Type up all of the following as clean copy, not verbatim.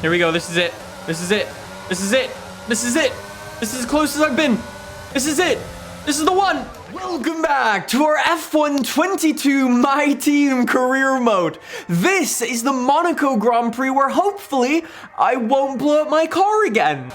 Here we go. This is it. This is it. This is it. This is it. This is as close as I've been. This is it. This is the one. Welcome back to our F1 22 My Team career mode. This is the Monaco Grand Prix where hopefully I won't blow up my car again.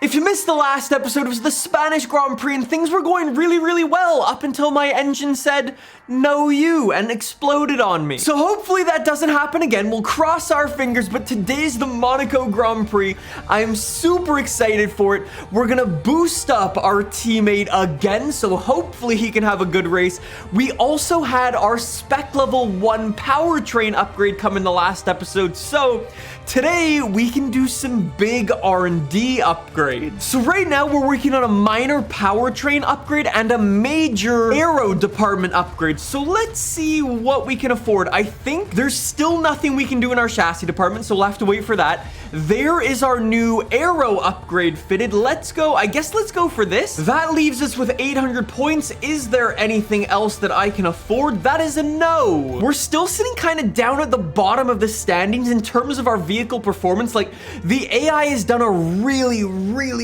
If you missed the last episode, it was the Spanish Grand Prix and things were going really well up until my engine said, "No you," and exploded on me. So hopefully that doesn't happen again. We'll cross our fingers, but today's the Monaco Grand Prix. I am super excited for it. We're gonna boost up our teammate again, so hopefully he can have a good race. We also had our spec level 1 powertrain upgrade come in the last episode, so today we can do some big R&D upgrades. So right now we're working on a minor powertrain upgrade and a major aero department upgrade. So let's see what we can afford. I think there's still nothing we can do in our chassis department, so we'll have to wait for that. There is our new aero upgrade fitted. Let's go. I guess let's go for this. That leaves us with 800 points. Is there anything else that I can afford? That is a no. We're still sitting kind of down at the bottom of the standings in terms of our vehicle performance. Like, the AI has done a really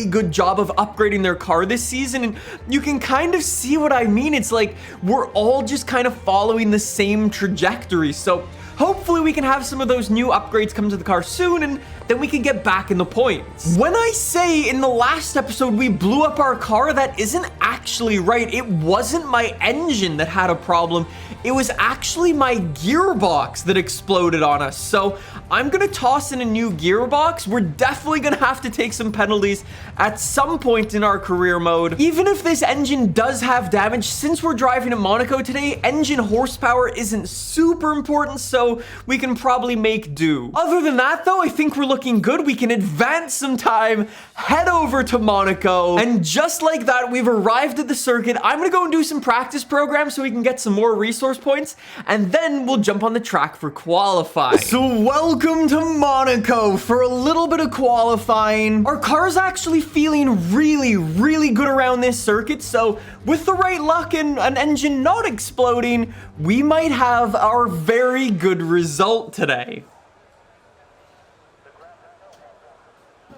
good job of upgrading their car this season, and you can kind of see what I mean. It's like we're all just kind of following the same trajectory. So hopefully we can have some of those new upgrades come to the car soon, and then we can get back in the points. When I say in the last episode we blew up our car, that isn't actually right. It wasn't my engine that had a problem. It was actually my gearbox that exploded on us. So I'm gonna toss in a new gearbox. We're definitely gonna have to take some penalties at some point in our career mode. Even if this engine does have damage, since we're driving to Monaco today, engine horsepower isn't super important, so we can probably make do. Other than that though, I think we're looking good. We can advance some time, head over to Monaco, and just like that, we've arrived at the circuit. I'm gonna go and do some practice programs so we can get some more resource points, and then we'll jump on the track for qualifying. So welcome to Monaco for a little bit of qualifying. Our car's actually feeling really good around this circuit, so with the right luck and an engine not exploding, we might have our very good result today.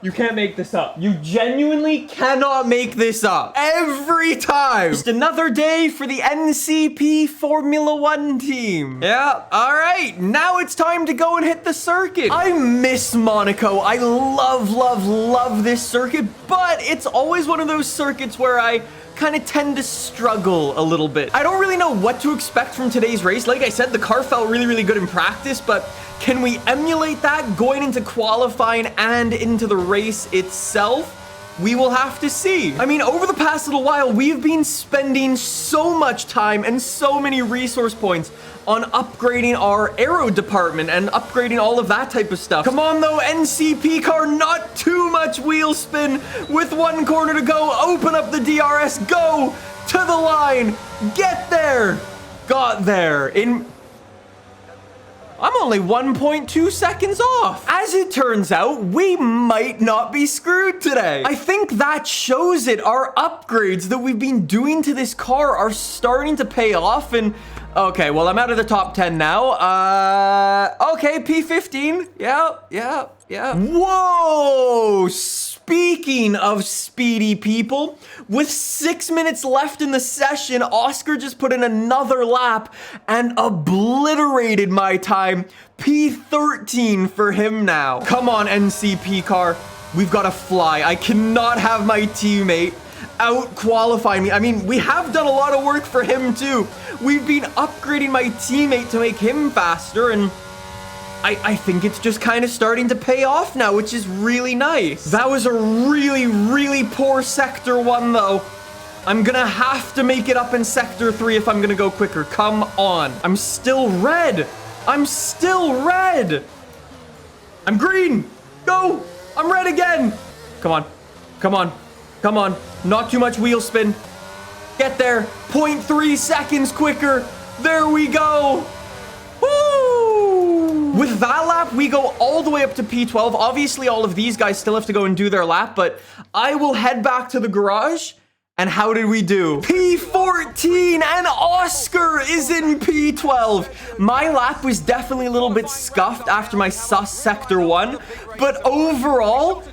You can't make this up. You genuinely cannot make this up. Every time. Just another day for the NCP Formula 1 team. Yeah, all right. Now it's time to go and hit the circuit. I miss Monaco. I love this circuit, but it's always one of those circuits where I kind of tend to struggle a little bit. I don't really know what to expect from today's race. Like I said, the car felt really good in practice, but can we emulate that going into qualifying and into the race itself? We will have to see. I mean, over the past little while, we've been spending so much time and so many resource points on upgrading our aero department and upgrading all of that type of stuff. Come on though, NCP car, not too much wheel spin. With 1 corner to go, open up the DRS, go to the line, get there. Got there in... I'm only 1.2 seconds off. As it turns out, we might not be screwed today. I think that shows it. Our upgrades that we've been doing to this car are starting to pay off, and okay, well, I'm out of the top 10 now. Okay, P15. Yeah. Whoa! Speaking of speedy people, with 6 minutes left in the session, Oscar just put in another lap and obliterated my time. P13 for him now. Come on, NCP car. We've got to fly. I cannot have my teammate out qualifying me. I mean, we have done a lot of work for him too. We've been upgrading my teammate to make him faster, and I think it's just kind of starting to pay off now, which is really nice. That was a really poor sector 1 though. I'm gonna have to make it up in sector 3 if I'm gonna go quicker. Come on. I'm still red. I'm green. Go. I'm red again. Come on. Not too much wheel spin. Get there. 0.3 seconds quicker. There we go. Woo! With that lap, we go all the way up to P12. Obviously, all of these guys still have to go and do their lap, but I will head back to the garage And how did we do? P14 and Oscar is in P12. My lap was definitely a little bit scuffed after my sus sector 1, but overall,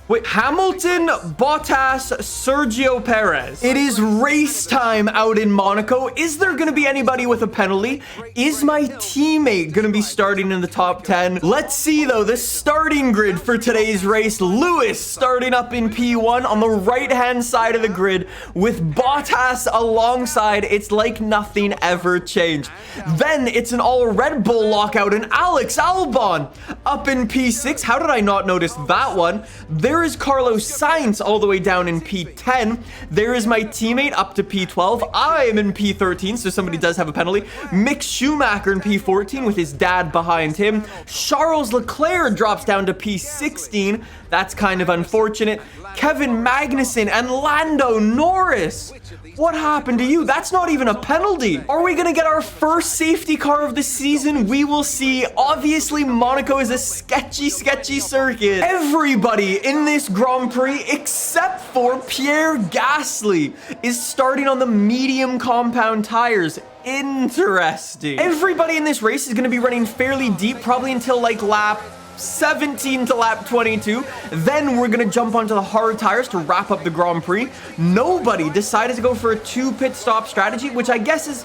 wait, Hamilton, Bottas, Sergio Perez. It is race time out in Monaco. Is there going to be anybody with a penalty? Is my teammate going to be starting in the top 10? Let's see, though, the starting grid for today's race. Lewis starting up in P1 on the right-hand side of the grid with Bottas alongside. It's like nothing ever changed. Then it's an all Red Bull lockout and Alex Albon up in P6. How did I not notice that one? There is Carlos Sainz all the way down in P10. There is my teammate up to P12. I am in P13, so somebody does have a penalty. Mick Schumacher in P14 with his dad behind him. Charles Leclerc drops down to P16. That's kind of unfortunate. Kevin Magnussen and Lando Norris. What happened to you? That's not even a penalty. Are we gonna get our first safety car of the season? We will see. Obviously, Monaco is a sketchy circuit. Everybody in this Grand Prix, except for Pierre Gasly, is starting on the medium compound tires. Interesting. Everybody in this race is gonna be running fairly deep, probably until like lap 17 to lap 22. Then we're gonna jump onto the hard tires to wrap up the Grand Prix. Nobody decided to go for a 2 pit stop strategy, which I guess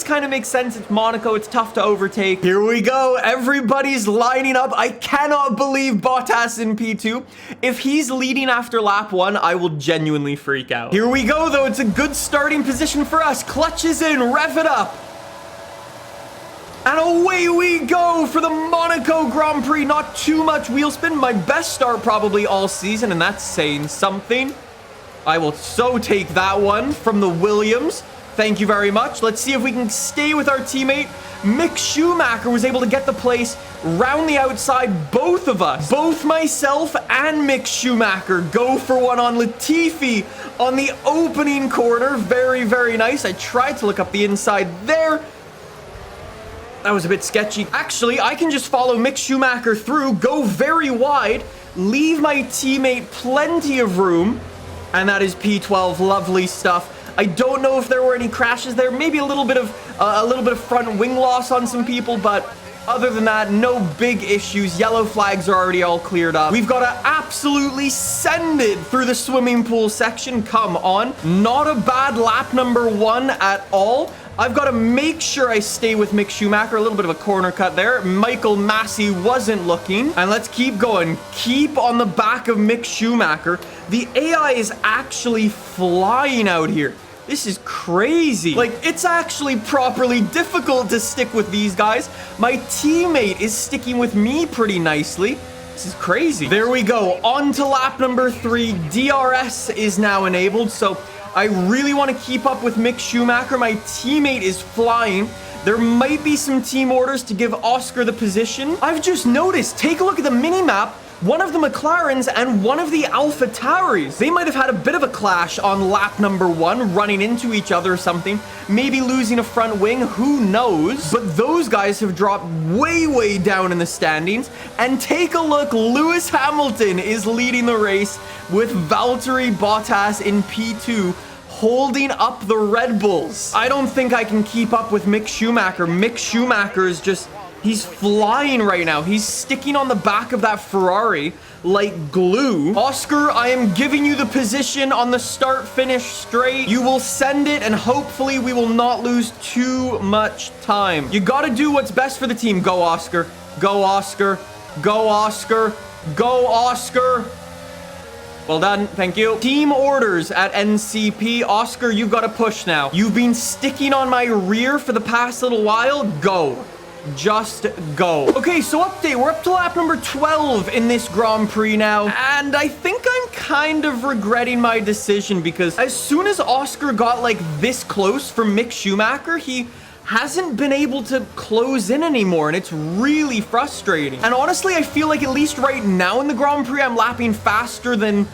kind of makes sense. It's Monaco, it's tough to overtake. Here we go, everybody's lining up. I cannot believe Bottas in P2. If he's leading after lap 1, I will genuinely freak out. Here we go, though. It's a good starting position for us. Clutches in, rev it up. And away we go for the Monaco Grand Prix. Not too much wheel spin. My best start probably all season, and that's saying something. I will so take that one from the Williams. Thank you very much. Let's see if we can stay with our teammate. Mick Schumacher was able to get the place round the outside. Both of us, both myself and Mick Schumacher, go for one on Latifi on the opening corner. Very, very nice. I tried to look up the inside there. That was a bit sketchy. Actually, I can just follow Mick Schumacher through, go very wide, leave my teammate plenty of room, and that is P12. Lovely stuff. I don't know if there were any crashes there. Maybe a little bit of front wing loss on some people, but other than that, no big issues. Yellow flags are already all cleared up. We've got to absolutely send it through the swimming pool section. Come on. Not a bad lap number 1 at all. I've got to make sure I stay with Mick Schumacher. A little bit of a corner cut there. Michael Massey wasn't looking. And let's keep going. Keep on the back of Mick Schumacher. The AI is actually flying out here. This is crazy. Like, it's actually properly difficult to stick with these guys. My teammate is sticking with me pretty nicely. This is crazy. There we go. On to lap number 3. DRS is now enabled, so I really want to keep up with Mick Schumacher. My teammate is flying. There might be some team orders to give Oscar the position. I've just noticed, take a look at the mini-map. One of the McLarens and one of the AlphaTauris. They might have had a bit of a clash on lap number 1, running into each other or something. Maybe losing a front wing, who knows? But those guys have dropped way down in the standings. And take a look, Lewis Hamilton is leading the race with Valtteri Bottas in P2. Holding up the Red Bulls. I don't think I can keep up with Mick Schumacher. Mick Schumacher is just... he's flying right now. He's sticking on the back of that Ferrari like glue. Oscar, I am giving you the position on the start-finish straight. You will send it, and hopefully we will not lose too much time. You got to do what's best for the team. Go, Oscar. Go, Oscar. Go, Oscar. Go, Oscar. Well done. Thank you. Team orders at NCP. Oscar, you've got to push now. You've been sticking on my rear for the past little while. Go. Just go. Okay, so update. We're up to lap number 12 in this Grand Prix now. And I think I'm kind of regretting my decision because as soon as Oscar got like this close from Mick Schumacher, he hasn't been able to close in anymore, and it's really frustrating. And honestly, I feel like at least right now in the Grand Prix, I'm lapping faster than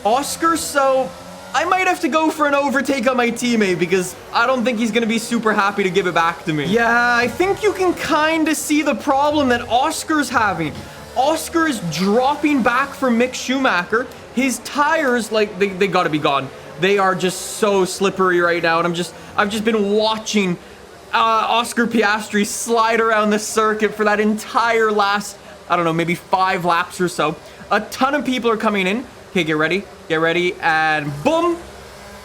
Oscar, so I might have to go for an overtake on my teammate because I don't think he's going to be super happy to give it back to me. Yeah, I think you can kind of see the problem that Oscar's having. Oscar is dropping back from Mick Schumacher. His tires, like, they got to be gone. They are just so slippery right now, and I've just been watching Oscar Piastri slide around the circuit for that entire last, I don't know, maybe 5 laps or so. A ton of people are coming in. Okay, get ready, and boom.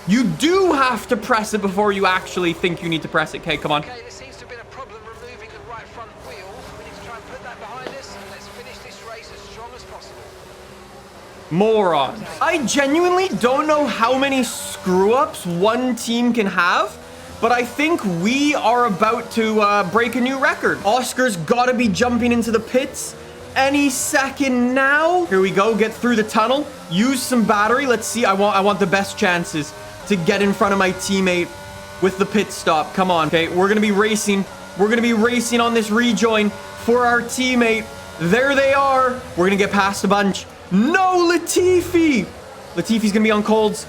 You do have to press it before you actually think you need to press it. Okay, come on. Okay, there seems to have been a problem removing the right front wheel. We need to try and put that behind us, and let's finish this race as strong as possible. Moron. I genuinely don't know how many screw-ups one team can have, but I think we are about to break a new record. Oscar's gotta be jumping into the pits any second now. Here we go, get through the tunnel, use some battery. Let's see, I want the best chances to get in front of my teammate with the pit stop. Come on. Okay, we're gonna be racing. We're gonna be racing on this rejoin for our teammate. There they are. We're gonna get past a bunch. No, Latifi! Latifi's gonna be on colds.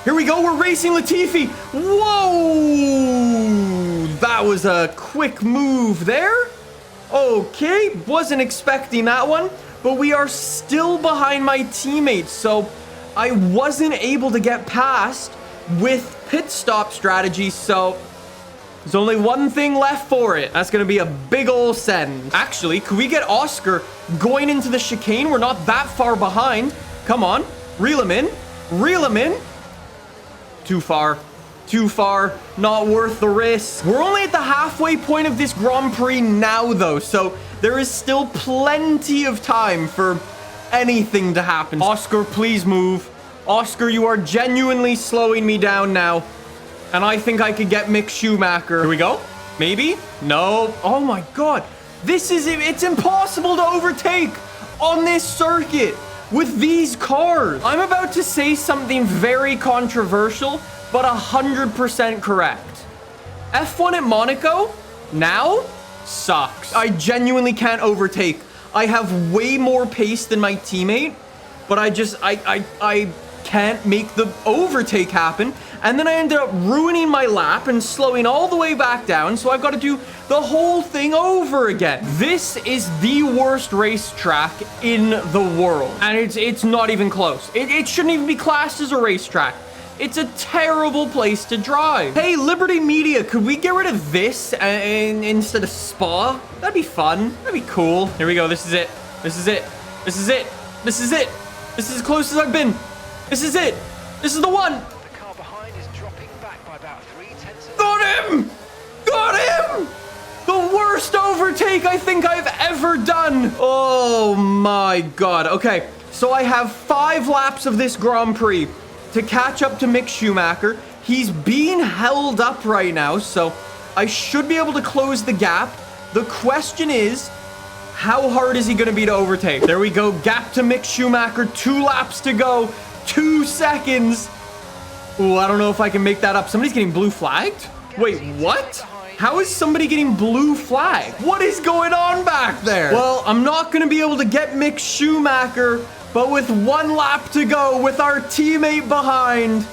Here we go, we're racing Latifi. Whoa! That was a quick move there. Okay, wasn't expecting that one, but we are still behind my teammates, so I wasn't able to get past with pit stop strategy, so there's only one thing left for it. That's gonna be a big ol' send. Actually, could we get Oscar going into the chicane? We're not that far behind. Come on, reel him in, reel him in. Too far. Too far, not worth the risk. We're only at the halfway point of this Grand Prix now, though, so there is still plenty of time for anything to happen. Oscar, please move. Oscar, you are genuinely slowing me down now, and I think I could get Mick Schumacher. Here we go. Maybe? No. Oh my God. It's impossible to overtake on this circuit with these cars. I'm about to say something very controversial, but 100% correct. F1 at Monaco now sucks. I genuinely can't overtake. I have way more pace than my teammate, but I can't make the overtake happen. And then I ended up ruining my lap and slowing all the way back down, so I've got to do the whole thing over again. This is the worst racetrack in the world, and it's not even close. It shouldn't even be classed as a racetrack. It's a terrible place to drive. Hey, Liberty Media, could we get rid of this instead of Spa? That'd be fun. That'd be cool. Here we go. This is it. This is it. This is it. This is it. This is as close as I've been. This is it. This is the one. The car behind is dropping back by about 3/10. Got him! Got him! The worst overtake I think I've ever done. Oh my God. Okay, so I have 5 laps of this Grand Prix to catch up to Mick Schumacher. He's being held up right now, so I should be able to close the gap. The question is, how hard is he going to be to overtake? There we go. Gap to Mick Schumacher. 2 laps to go. 2 seconds. Ooh, I don't know if I can make that up. Somebody's getting blue flagged? Wait, what? How is somebody getting blue flagged? What is going on back there? Well, I'm not going to be able to get Mick Schumacher, but with 1 lap to go, with our teammate behind,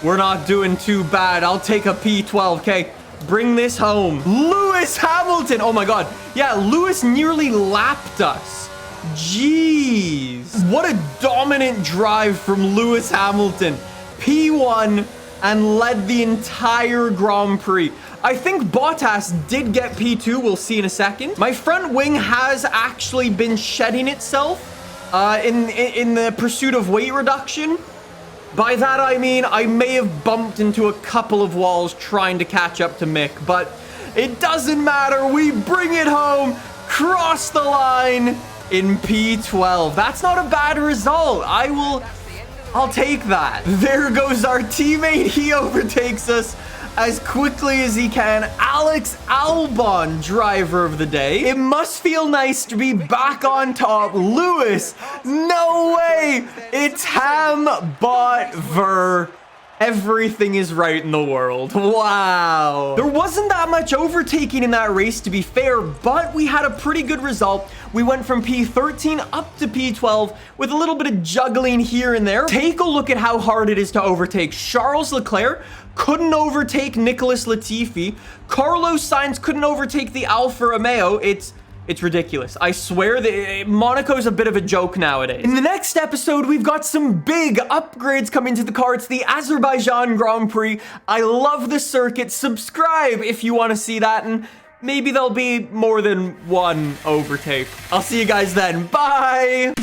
we're not doing too bad. I'll take a P12. Okay, bring this home. Lewis Hamilton. Oh my God. Yeah, Lewis nearly lapped us. Jeez. What a dominant drive from Lewis Hamilton. P1 and led the entire Grand Prix. I think Bottas did get P2. We'll see in a second. My front wing has actually been shedding itself in the pursuit of weight reduction. By that I mean I may have bumped into a couple of walls trying to catch up to Mick, but it doesn't matter. We bring it home, cross the line in P12. That's not a bad result. I'll take that. There goes our teammate. He overtakes us as quickly as he can. Alex Albon, driver of the day. It must feel nice to be back on top. Lewis, no way. It's Ham, Bot, Ver. Everything is right in the world. Wow. There wasn't that much overtaking in that race, to be fair, but we had a pretty good result. We went from P13 up to P12 with a little bit of juggling here and there. Take a look at how hard it is to overtake. Charles Leclerc couldn't overtake Nicholas Latifi. Carlos Sainz couldn't overtake the Alfa Romeo. It's It's ridiculous. I swear that Monaco's a bit of a joke nowadays. In the next episode, we've got some big upgrades coming to the car. It's the Azerbaijan Grand Prix. I love the circuit. Subscribe if you want to see that, and maybe there'll be more than one overtake. I'll see you guys then. Bye!